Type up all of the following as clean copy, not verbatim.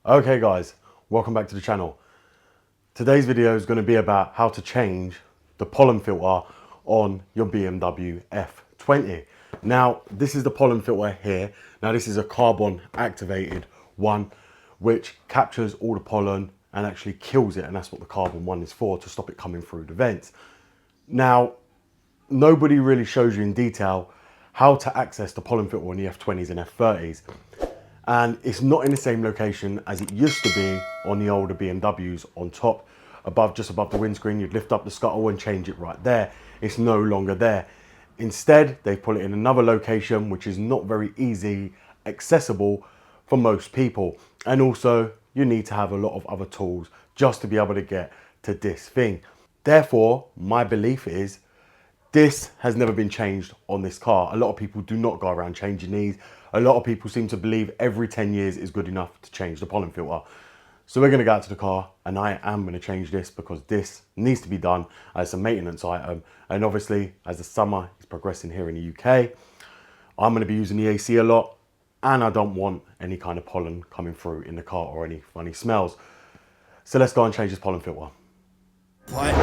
Okay guys, welcome back to the channel. Today's video is going to be about how to change the pollen filter on your BMW F20. Now this is the pollen filter here. Now this is a carbon activated one which captures all the pollen and actually kills it, and that's what the carbon one is for, to stop it coming through the vents. Now nobody really shows you in detail how to access the pollen filter on the F20s and F30s. And it's not in the same location as it used to be on the older BMWs on top, just above the windscreen. You'd lift up the scuttle and change it right there. It's no longer there. Instead, they put it in another location, which is not very easy accessible for most people. And also, you need to have a lot of other tools just to be able to get to this thing. Therefore, my belief is this has never been changed on this car. A lot of people do not go around changing these. A lot of people seem to believe every 10 years is good enough to change the pollen filter. So we're gonna go out to the car and I am gonna change this because this needs to be done as a maintenance item. And obviously, as the summer is progressing here in the UK, I'm gonna be using the AC a lot and I don't want any kind of pollen coming through in the car or any funny smells. So let's go and change this pollen filter. What?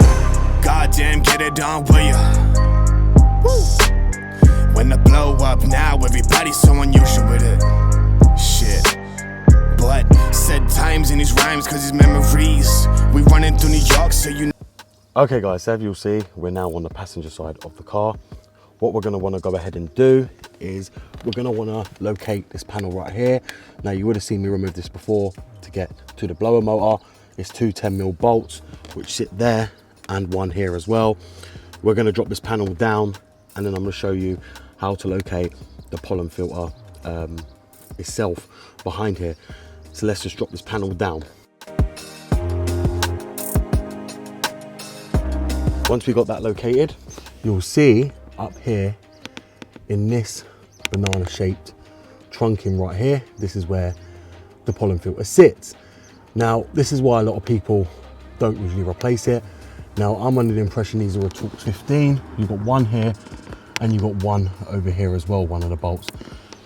Goddamn, get it done, will ya? Woo. When I blow up now, everybody's so unusual with it. Shit. But said times in his rhymes, cause his memories. We running through New York, so you. Okay guys, so as you'll see, we're now on the passenger side of the car. What we're gonna wanna go ahead and do is we're gonna wanna locate this panel right here. Now you would have seen me remove this before to get to the blower motor. It's two 10mm bolts, which sit there and one here as well. We're gonna drop this panel down and then I'm gonna show you how to locate the pollen filter itself behind here. So let's just drop this panel down. Once we got that located, you'll see up here in this banana shaped trunking right here, this is where the pollen filter sits. Now, this is why a lot of people don't usually replace it. Now, I'm under the impression these are a Torx 15. You've got one here and you've got one over here as well, one of the bolts.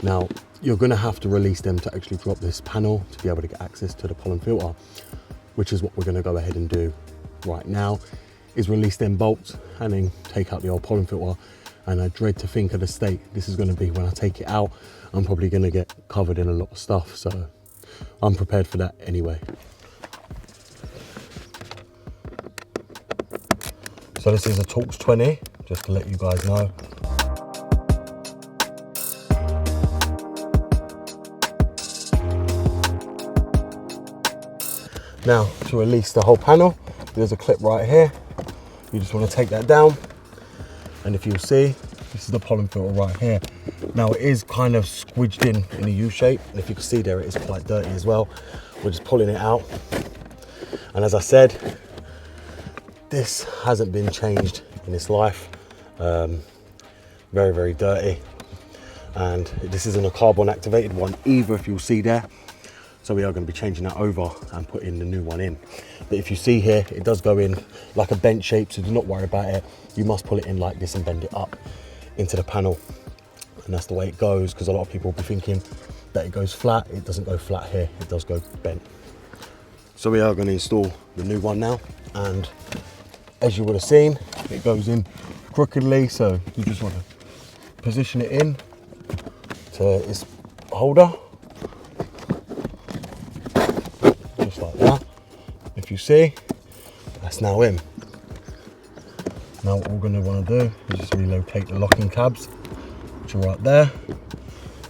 Now, you're gonna have to release them to actually drop this panel to be able to get access to the pollen filter, which is what we're gonna go ahead and do right now, is release them bolts and then take out the old pollen filter. And I dread to think of the state this is gonna be when I take it out. I'm probably gonna get covered in a lot of stuff, so I'm prepared for that anyway. So this is a Torx 20, just to let you guys know. Now, to release the whole panel, there's a clip right here. You just want to take that down. And if you'll see, this is the pollen filter right here. Now it is kind of squidged in a U shape. And if you can see there, it is quite dirty as well. We're just pulling it out. And as I said, this hasn't been changed in its life. Very, very dirty. And this isn't a carbon activated one either, if you'll see there. So we are going to be changing that over and putting the new one in. But if you see here, it does go in like a bent shape, so do not worry about it. You must pull it in like this and bend it up into the panel. And that's the way it goes, because a lot of people will be thinking that it goes flat. It doesn't go flat here, it does go bent. So we are going to install the new one now. And as you would have seen, it goes in crookedly, so you just want to position it in to its holder. Just like that. If you see, that's now in. Now what we're going to want to do is just relocate the locking tabs, which are right there.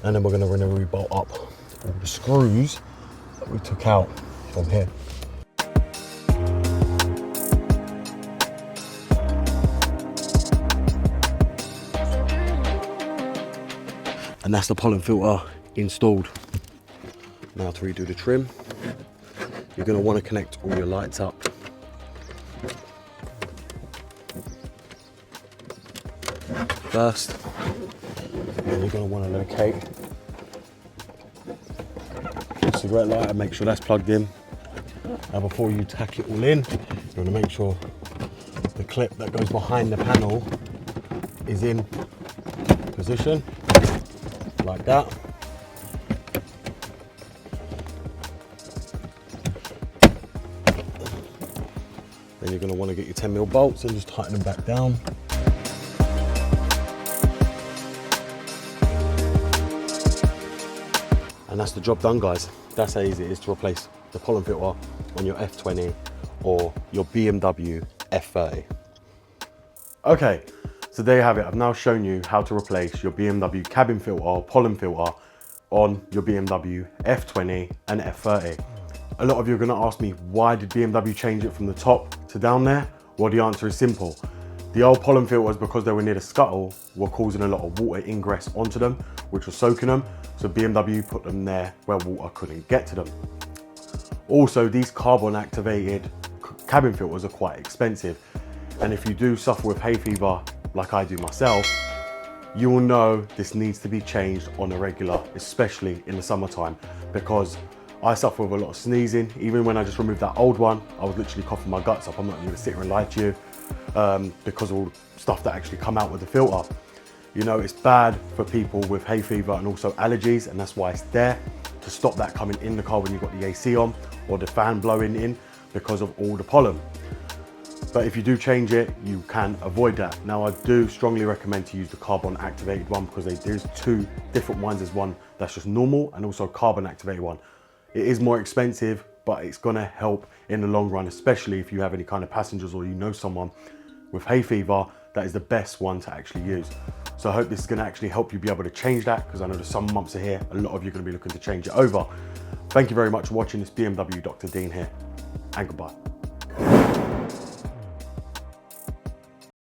And then we're going to re-bolt up all the screws that we took out from here. And that's the pollen filter installed. Now to redo the trim, you're going to want to connect all your lights up. First, and you're going to want to locate the cigarette lighter, make sure that's plugged in. Now before you tack it all in, you want to make sure the clip that goes behind the panel is in position, like that. Then you're going to want to get your 10mm bolts and just tighten them back down. And that's the job done, guys. That's how easy it is to replace the pollen filter on your F20 or your BMW F30. Okay, so there you have it. I've now shown you how to replace your BMW cabin filter or pollen filter on your BMW F20 and F30. A lot of you are going to ask me, why did BMW change it from the top to down there? Well, the answer is simple. The old pollen filters, because they were near the scuttle, were causing a lot of water ingress onto them, which was soaking them. So BMW put them there where water couldn't get to them. Also, these carbon activated cabin filters are quite expensive. And if you do suffer with hay fever, like I do myself, you will know this needs to be changed on a regular, especially in the summertime, because I suffer with a lot of sneezing. Even when I just removed that old one, I was literally coughing my guts up. I'm not going to sit here and lie to you, because of all the stuff that actually come out with the filter. You know, it's bad for people with hay fever and also allergies, and that's why it's there, to stop that coming in the car when you've got the AC on or the fan blowing in because of all the pollen. But if you do change it, you can avoid that. Now, I do strongly recommend to use the carbon activated one, because there's two different ones. There's one that's just normal and also carbon activated one. It is more expensive, but it's gonna help in the long run, especially if you have any kind of passengers or you know someone with hay fever. That is the best one to actually use. So I hope this is gonna actually help you be able to change that, because I know the summer months are here. A lot of you are gonna be looking to change it over. Thank you very much for watching. This BMW Dr. Dean here, and goodbye.